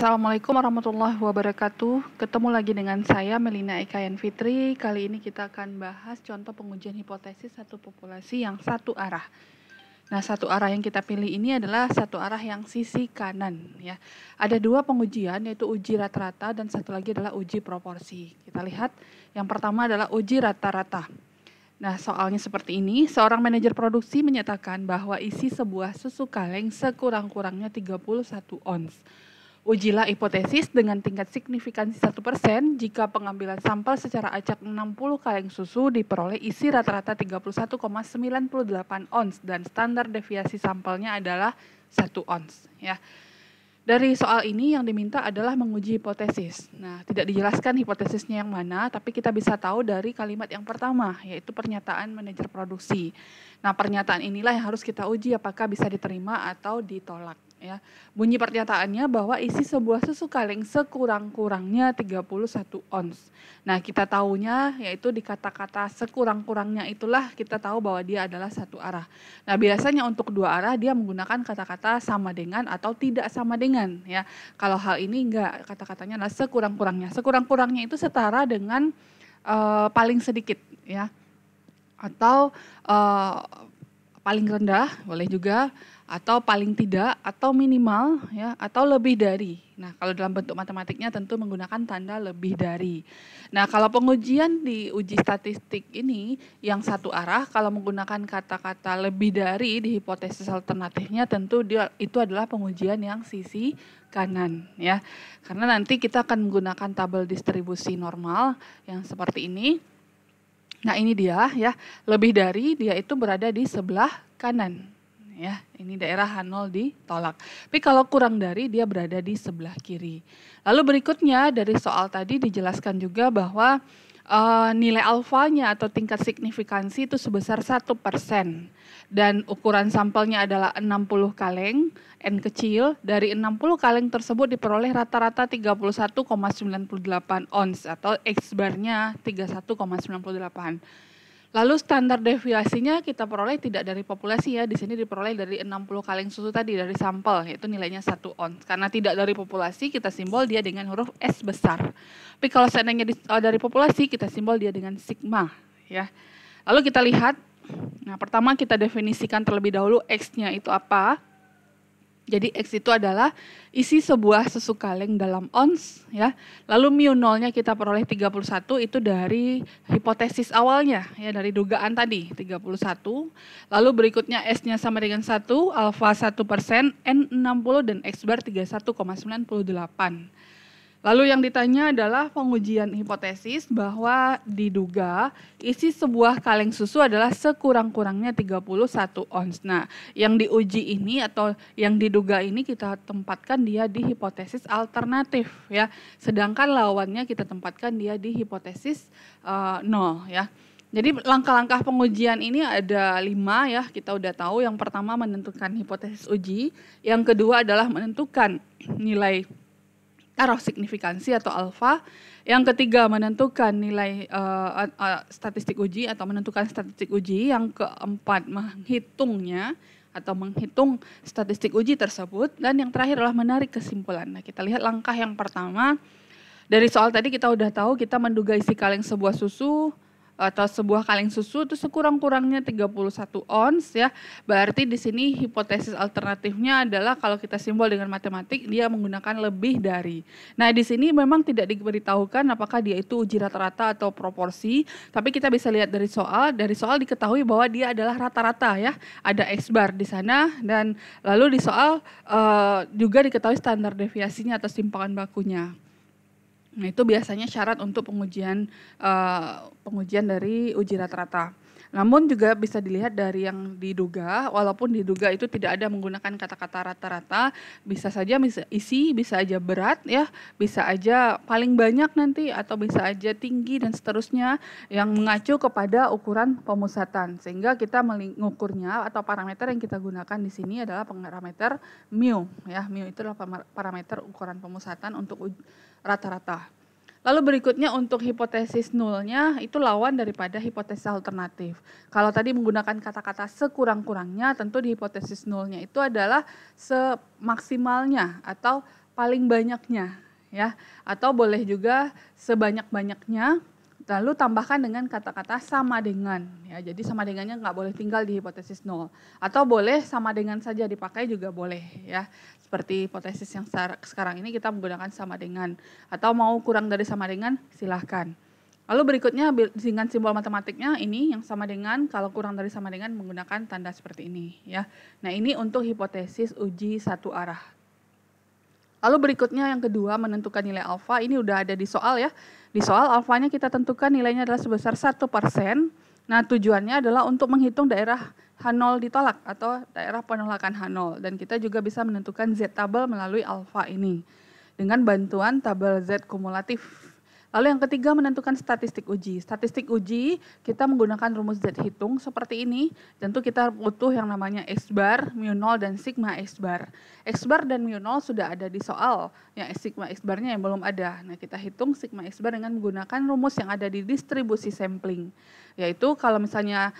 Assalamualaikum warahmatullahi wabarakatuh. Ketemu lagi dengan saya Melina Ekayan Fitri. Kali ini kita akan bahas contoh pengujian hipotesis satu populasi yang satu arah. Nah, satu arah yang kita pilih ini adalah satu arah yang sisi kanan ya. Ada dua pengujian, yaitu uji rata-rata dan satu lagi adalah uji proporsi. Kita lihat yang pertama adalah uji rata-rata. Nah, soalnya seperti ini, seorang manajer produksi menyatakan bahwa isi sebuah susu kaleng sekurang-kurangnya 31 ons. Ujilah hipotesis dengan tingkat signifikansi 1% jika pengambilan sampel secara acak 60 kaleng susu diperoleh isi rata-rata 31,98 ons dan standar deviasi sampelnya adalah 1 ons. Ya. Dari soal ini yang diminta adalah menguji hipotesis. Nah, tidak dijelaskan hipotesisnya yang mana, tapi kita bisa tahu dari kalimat yang pertama, yaitu pernyataan manajer produksi. Nah, pernyataan inilah yang harus kita uji apakah bisa diterima atau ditolak. Ya. Bunyi pernyataannya bahwa isi sebuah susu kaleng sekurang-kurangnya 31 ons. Nah, kita tahunya yaitu di kata-kata sekurang-kurangnya itulah kita tahu bahwa dia adalah satu arah. Nah, biasanya untuk dua arah dia menggunakan kata-kata sama dengan atau tidak sama dengan ya. Kalau hal ini enggak, kata-katanya adalah sekurang-kurangnya. Sekurang-kurangnya itu setara dengan paling sedikit ya. Atau paling rendah boleh juga, atau paling tidak, atau minimal ya, atau lebih dari. Nah, kalau dalam bentuk matematiknya tentu menggunakan tanda lebih dari. Nah, kalau pengujian di uji statistik ini yang satu arah, kalau menggunakan kata-kata lebih dari di hipotesis alternatifnya tentu itu adalah pengujian yang sisi kanan ya. Karena nanti kita akan menggunakan tabel distribusi normal yang seperti ini. Nah, ini dia ya, lebih dari dia itu berada di sebelah kanan. Ya, ini daerah H0 ditolak. Tapi kalau kurang dari dia berada di sebelah kiri. Lalu berikutnya dari soal tadi dijelaskan juga bahwa nilai alfanya atau tingkat signifikansi itu sebesar 1%. Dan ukuran sampelnya adalah 60 kaleng, N kecil. Dari 60 kaleng tersebut diperoleh rata-rata 31,98 ons atau X barnya 31,98. Lalu standar deviasinya kita peroleh tidak dari populasi ya, di sini diperoleh dari 60 kaleng susu tadi, dari sampel, yaitu nilainya 1 ons. Karena tidak dari populasi, kita simbol dia dengan huruf S besar. Tapi kalau seandainya dari populasi, kita simbol dia dengan sigma. Ya. Lalu kita lihat, nah pertama kita definisikan terlebih dahulu X-nya itu apa. Jadi X itu adalah isi sebuah susu kaleng dalam ons ya. Lalu mu nolnya kita peroleh 31 itu dari hipotesis awalnya ya, dari dugaan tadi 31. Lalu berikutnya S-nya sama dengan 1, alfa 1%, N 60 dan X bar 31,98. Lalu yang ditanya adalah pengujian hipotesis bahwa diduga isi sebuah kaleng susu adalah sekurang-kurangnya 31 ons. Nah, yang diuji ini atau yang diduga ini kita tempatkan dia di hipotesis alternatif ya. Sedangkan lawannya kita tempatkan dia di hipotesis 0 ya. Jadi langkah-langkah pengujian ini ada 5 ya, kita udah tahu. Yang pertama menentukan hipotesis uji, yang kedua adalah menentukan nilai taruh signifikansi atau alfa. Yang ketiga menentukan nilai statistik uji atau menentukan statistik uji. Yang keempat menghitungnya atau menghitung statistik uji tersebut. Dan yang terakhir adalah menarik kesimpulan. Nah, kita lihat langkah yang pertama. Dari soal tadi kita udah tahu kita menduga isi kaleng sebuah susu atau sebuah kaleng susu itu sekurang-kurangnya 31 ons ya. Berarti di sini hipotesis alternatifnya adalah kalau kita simbol dengan matematik dia menggunakan lebih dari. Nah, di sini memang tidak diberitahukan apakah dia itu uji rata-rata atau proporsi, tapi kita bisa lihat dari soal. Dari soal diketahui bahwa dia adalah rata-rata ya. Ada X bar di sana dan lalu di soal juga diketahui standar deviasinya atau simpangan bakunya. Nah, itu biasanya syarat untuk pengujian dari uji rata-rata. Namun juga bisa dilihat dari yang diduga, walaupun diduga itu tidak ada menggunakan kata-kata rata-rata, bisa saja isi, bisa aja berat ya, bisa aja paling banyak nanti atau bisa aja tinggi dan seterusnya yang mengacu kepada ukuran pemusatan. Sehingga kita mengukurnya atau parameter yang kita gunakan di sini adalah parameter mu ya. Mu itu adalah parameter ukuran pemusatan untuk rata-rata. Lalu berikutnya untuk hipotesis nulnya itu lawan daripada hipotesis alternatif. Kalau tadi menggunakan kata-kata sekurang-kurangnya, tentu di hipotesis nulnya itu adalah semaksimalnya atau paling banyaknya ya, atau boleh juga sebanyak-banyaknya, lalu tambahkan dengan kata-kata sama dengan ya. Jadi sama dengannya nggak boleh tinggal di hipotesis nol, atau boleh sama dengan saja dipakai juga boleh ya. Seperti hipotesis yang sekarang ini kita menggunakan sama dengan, atau mau kurang dari sama dengan silahkan. Lalu berikutnya dengan simbol matematiknya ini yang sama dengan, kalau kurang dari sama dengan menggunakan tanda seperti ini ya. Nah ini untuk hipotesis uji satu arah. Lalu berikutnya yang kedua, menentukan nilai alfa. Ini udah ada di soal ya. Di soal alfanya kita tentukan nilainya adalah sebesar 1%. Nah tujuannya adalah untuk menghitung daerah H0 ditolak atau daerah penolakan H0. Dan kita juga bisa menentukan Z tabel melalui alfa ini dengan bantuan tabel Z kumulatif. Lalu yang ketiga, menentukan statistik uji. Statistik uji kita menggunakan rumus Z hitung seperti ini. Tentu kita butuh yang namanya X bar, mu 0, dan sigma X bar. X bar dan mu 0 sudah ada di soal, yang sigma X barnya yang belum ada. Nah kita hitung sigma X bar dengan menggunakan rumus yang ada di distribusi sampling. Yaitu kalau misalnya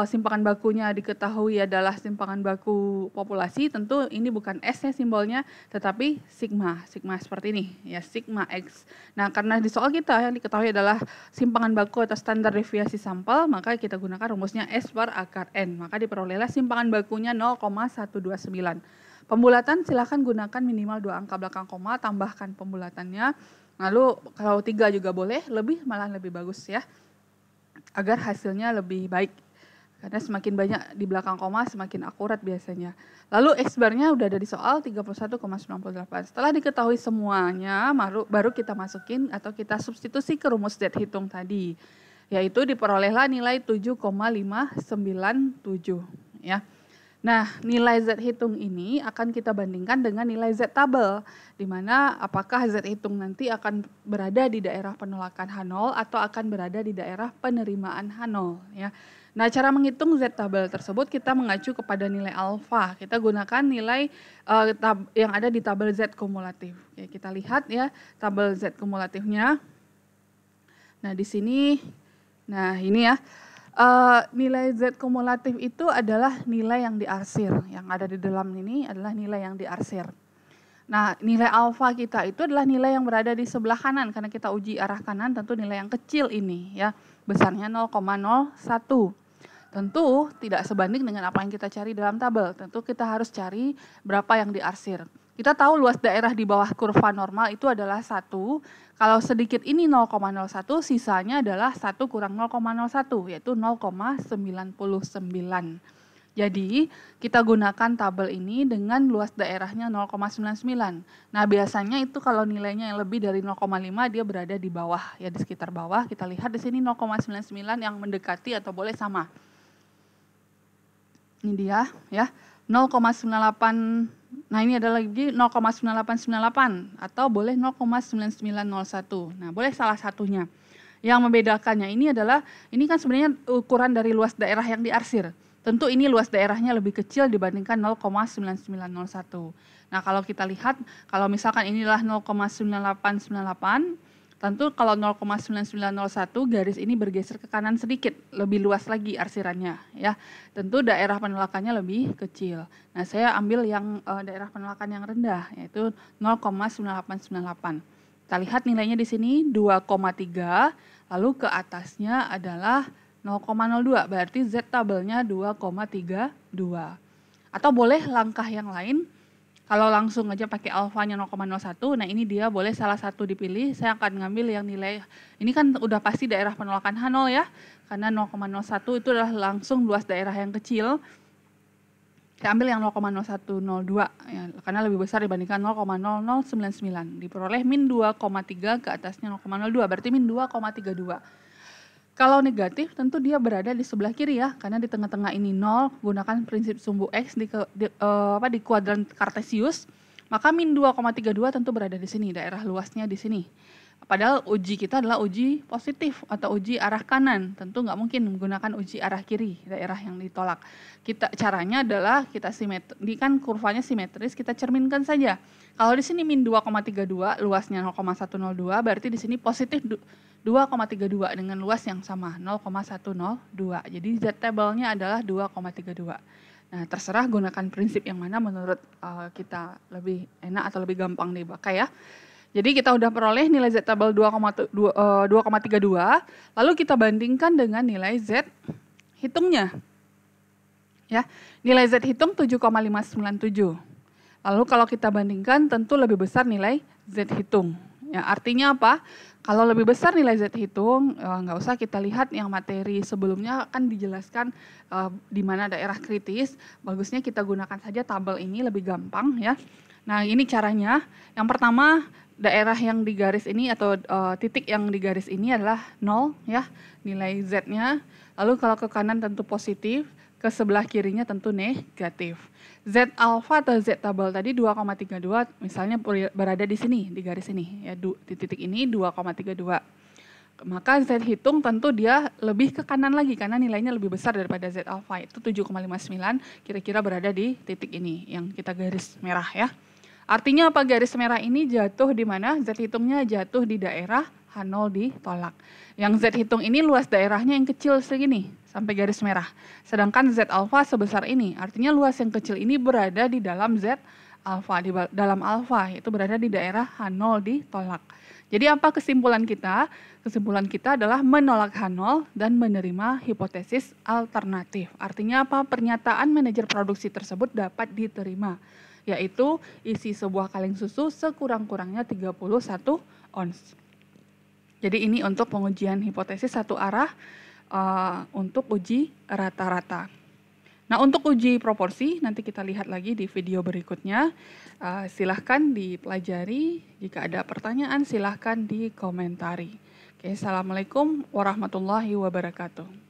simpangan bakunya diketahui adalah simpangan baku populasi, tentu ini bukan S ya simbolnya, tetapi sigma seperti ini ya, sigma X. Nah karena di soal kita yang diketahui adalah simpangan baku atau standar deviasi sampel, maka kita gunakan rumusnya S per akar N, maka diperolehlah simpangan bakunya 0,129. Pembulatan silahkan gunakan minimal 2 angka belakang koma, tambahkan pembulatannya, lalu kalau 3 juga boleh, malah lebih bagus ya, agar hasilnya lebih baik. Karena semakin banyak di belakang koma semakin akurat biasanya. Lalu X barnya udah ada di soal 31,98. Setelah diketahui semuanya baru kita masukin atau kita substitusi ke rumus Z hitung tadi. Yaitu diperolehlah nilai 7,597 ya. Nah, nilai Z hitung ini akan kita bandingkan dengan nilai Z tabel, di mana apakah Z hitung nanti akan berada di daerah penolakan H0 atau akan berada di daerah penerimaan H0 ya. Nah, cara menghitung Z tabel tersebut kita mengacu kepada nilai alfa. Kita gunakan nilai yang ada di tabel Z kumulatif. Ya, kita lihat ya tabel Z kumulatifnya. Nah, di sini, nah ini ya. Nilai Z kumulatif itu adalah nilai yang diarsir. Yang ada di dalam ini adalah nilai yang diarsir. Nah, nilai alfa kita itu adalah nilai yang berada di sebelah kanan. Karena kita uji arah kanan, tentu nilai yang kecil ini ya. Besarnya 0,01. Tentu tidak sebanding dengan apa yang kita cari dalam tabel. Tentu kita harus cari berapa yang diarsir. Kita tahu luas daerah di bawah kurva normal itu adalah 1. Kalau sedikit ini 0,01, sisanya adalah 1 kurang 0,01, yaitu 0,99. Jadi kita gunakan tabel ini dengan luas daerahnya 0,99. Nah biasanya itu kalau nilainya yang lebih dari 0,5 dia berada di bawah, ya di sekitar bawah. Kita lihat di sini 0,99 yang mendekati atau boleh sama. Ini dia ya, 0,98. Nah ini adalah lagi 0,9898 atau boleh 0,9901. Nah boleh salah satunya. Yang membedakannya ini adalah, ini kan sebenarnya ukuran dari luas daerah yang diarsir. Tentu ini luas daerahnya lebih kecil dibandingkan 0,9901. Nah kalau kita lihat, kalau misalkan inilah 0,9898, tentu kalau 0,9901 garis ini bergeser ke kanan sedikit, lebih luas lagi arsirannya ya. Tentu daerah penolakannya lebih kecil. Nah, saya ambil yang daerah penolakan yang rendah yaitu 0,9898. Kita lihat nilainya di sini 2,3, lalu ke atasnya adalah 0,02, berarti Z tabelnya 2,32. Atau boleh langkah yang lain. Kalau langsung aja pakai alfanya 0,01, nah ini dia boleh salah satu dipilih. Saya akan ngambil yang nilai, ini kan udah pasti daerah penolakan H0 ya. Karena 0,01 itu adalah langsung luas daerah yang kecil. Saya ambil yang 0,0102 ya, karena lebih besar dibandingkan 0,0099. Diperoleh min 2,3 ke atasnya 0,02, berarti min 2,32. Kalau negatif tentu dia berada di sebelah kiri ya, karena di tengah-tengah ini 0, gunakan prinsip sumbu X di kuadran Kartesius, maka min 2,32 tentu berada di sini, daerah luasnya di sini. Padahal uji kita adalah uji positif atau uji arah kanan, tentu nggak mungkin menggunakan uji arah kiri, daerah yang ditolak. Caranya adalah kita ini kan kurvanya simetris, kita cerminkan saja. Kalau di sini min 2,32, luasnya 0,102, berarti di sini positif 2,32 dengan luas yang sama, 0,102. Jadi Z tabelnya adalah 2,32. Nah, terserah gunakan prinsip yang mana menurut kita lebih enak atau lebih gampang dipakai ya. Jadi kita udah peroleh nilai Z tabel 2,32, lalu kita bandingkan dengan nilai Z hitungnya. Ya, nilai Z hitung 7,597. Lalu kalau kita bandingkan tentu lebih besar nilai Z hitung. Ya, artinya apa? Kalau lebih besar nilai Z hitung, nggak usah kita lihat yang materi sebelumnya kan dijelaskan di mana daerah kritis. Bagusnya kita gunakan saja tabel ini lebih gampang ya. Nah, ini caranya. Yang pertama, daerah yang di garis ini atau titik yang di garis ini adalah 0 ya, nilai Z-nya. Lalu kalau ke kanan tentu positif, ke sebelah kirinya tentu negatif. Z alfa atau Z tabel tadi 2,32 misalnya berada di sini, di garis ini ya, di titik ini 2,32. Maka Z hitung tentu dia lebih ke kanan lagi karena nilainya lebih besar daripada Z alfa, itu 7,59 kira-kira berada di titik ini yang kita garis merah ya. Artinya apa, garis merah ini jatuh di mana? Z hitungnya jatuh di daerah H0 ditolak. Yang Z hitung ini luas daerahnya yang kecil segini sampai garis merah. Sedangkan Z alfa sebesar ini, artinya luas yang kecil ini berada di dalam Z alfa, di dalam alfa, itu berada di daerah H0 ditolak. Jadi apa kesimpulan kita? Kesimpulan kita adalah menolak H0 dan menerima hipotesis alternatif. Artinya apa? Pernyataan manajer produksi tersebut dapat diterima, yaitu isi sebuah kaleng susu sekurang-kurangnya 31 ons. Jadi ini untuk pengujian hipotesis satu arah untuk uji rata-rata. Nah, untuk uji proporsi nanti kita lihat lagi di video berikutnya. Silahkan dipelajari, jika ada pertanyaan silahkan dikomentari. Oke, assalamualaikum warahmatullahi wabarakatuh.